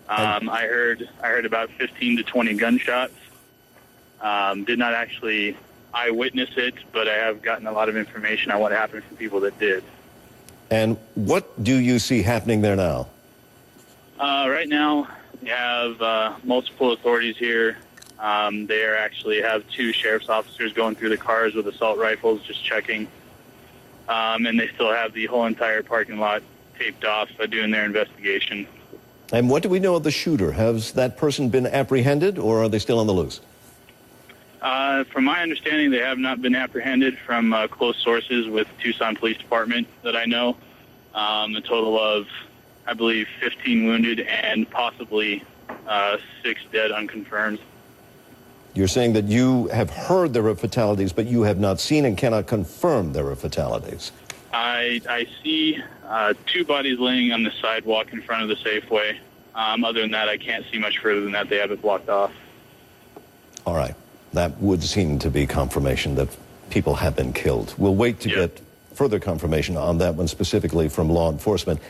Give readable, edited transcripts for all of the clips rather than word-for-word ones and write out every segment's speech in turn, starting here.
I heard about 15 to 20 gunshots. Did not actually eyewitness it, but I have gotten a lot of information on what happened from people that did. And what do you see happening there now? Right now, we have multiple authorities here. They actually have 2 sheriff's officers going through the cars with assault rifles, just checking. And they still have the whole entire parking lot taped off, doing their investigation. And what do we know of the shooter? Has that person been apprehended, or are they still on the loose? From my understanding, they have not been apprehended from close sources with Tucson Police Department that I know. A total of, I believe, 15 wounded and possibly 6 dead unconfirmed. You're saying that you have heard there are fatalities, but you have not seen and cannot confirm there are fatalities. I see 2 bodies laying on the sidewalk in front of the Safeway. Other than that, I can't see much further than that. They have it blocked off. All right. That would seem to be confirmation that people have been killed. We'll wait to get further confirmation on that one, specifically from law enforcement.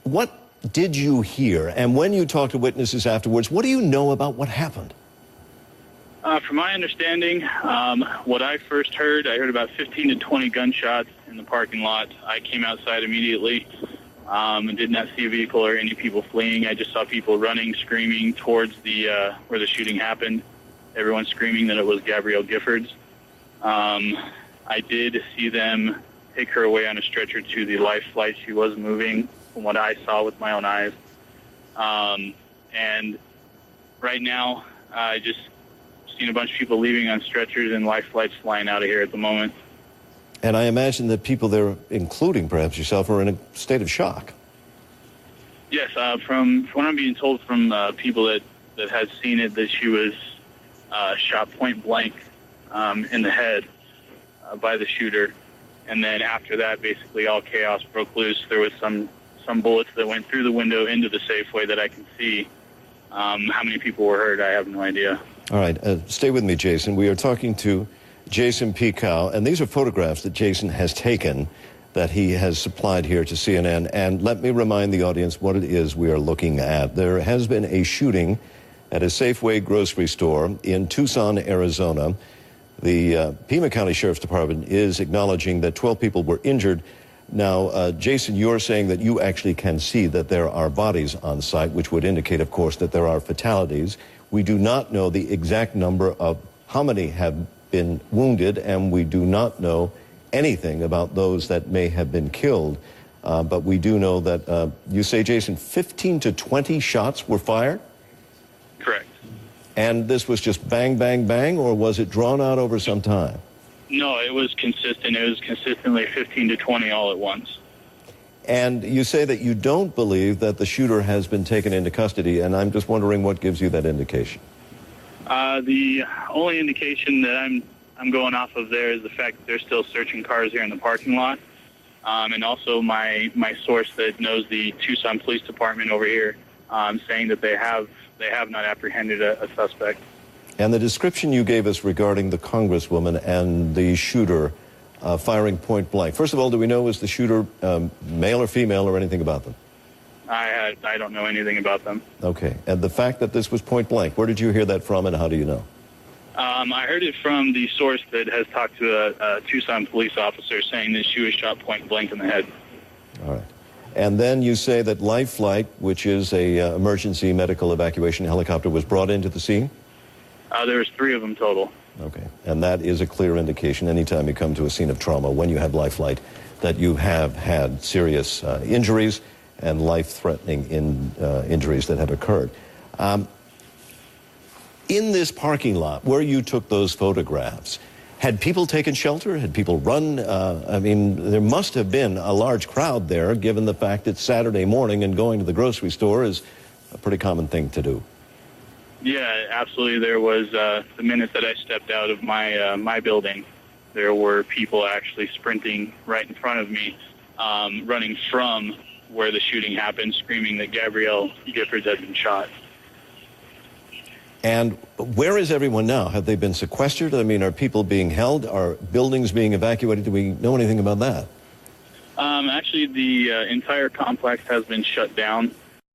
What did you hear? And when you talked to witnesses afterwards, what do you know about what happened? From my understanding, what I first heard, I heard about 15 to 20 gunshots in the parking lot. I came outside immediately and did not see a vehicle or any people fleeing. I just saw people running, screaming towards the where the shooting happened. Everyone screaming that it was Gabrielle Giffords. I did see them take her away on a stretcher to the life flight. She was moving from what I saw with my own eyes. And right now, I just seen a bunch of people leaving on stretchers and life flights flying out of here at the moment. And I imagine that people there, including perhaps yourself, are in a state of shock. Yes, from what I'm being told from people that had seen it, that she was shot point blank in the head by the shooter. And then after that, basically all chaos broke loose. There was some bullets that went through the window into the Safeway that I can see. How many people were hurt, I have no idea. All right, stay with me, Jason. We are talking to Jason Picow, and these are photographs that Jason has taken that he has supplied here to CNN. And let me remind the audience what it is we are looking at. There has been a shooting at a Safeway grocery store in Tucson, Arizona. The Pima County Sheriff's Department is acknowledging that 12 people were injured. Now, Jason, you're saying that you actually can see that there are bodies on site, which would indicate, of course, that there are fatalities. We do not know the exact number of how many have been wounded, and we do not know anything about those that may have been killed. But we do know that, you say, Jason, 15 to 20 shots were fired? Correct. And this was just bang, bang, bang, or was it drawn out over some time? No, it was consistent. It was consistently 15 to 20 all at once. And you say that you don't believe that the shooter has been taken into custody, and I'm just wondering what gives you that indication. The only indication that I'm going off of there is the fact that they're still searching cars here in the parking lot. And also my source that knows the Tucson Police Department over here saying that they have not apprehended a suspect. And the description you gave us regarding the Congresswoman and the shooter firing point blank. First of all, do we know, was the shooter male or female or anything about them? I don't know anything about them. Okay. And the fact that this was point blank, where did you hear that from and how do you know? I heard it from the source that has talked to a Tucson police officer saying that she was shot point blank in the head. All right. And then you say that Life Flight, which is a emergency medical evacuation helicopter, was brought into the scene? There was 3 of them total. Okay. And that is a clear indication anytime you come to a scene of trauma, when you have Life Flight, that you have had serious injuries and life-threatening injuries that have occurred. In this parking lot where you took those photographs, had people taken shelter? Had people run? I mean, there must have been a large crowd there, given the fact it's Saturday morning and going to the grocery store is a pretty common thing to do. Yeah, absolutely. There was, the minute that I stepped out of my building, there were people actually sprinting right in front of me, running from where the shooting happened, screaming that Gabrielle Giffords had been shot. And where is everyone now? Have they been sequestered? I mean, are people being held? Are buildings being evacuated? Do we know anything about that? Actually, the entire complex has been shut down.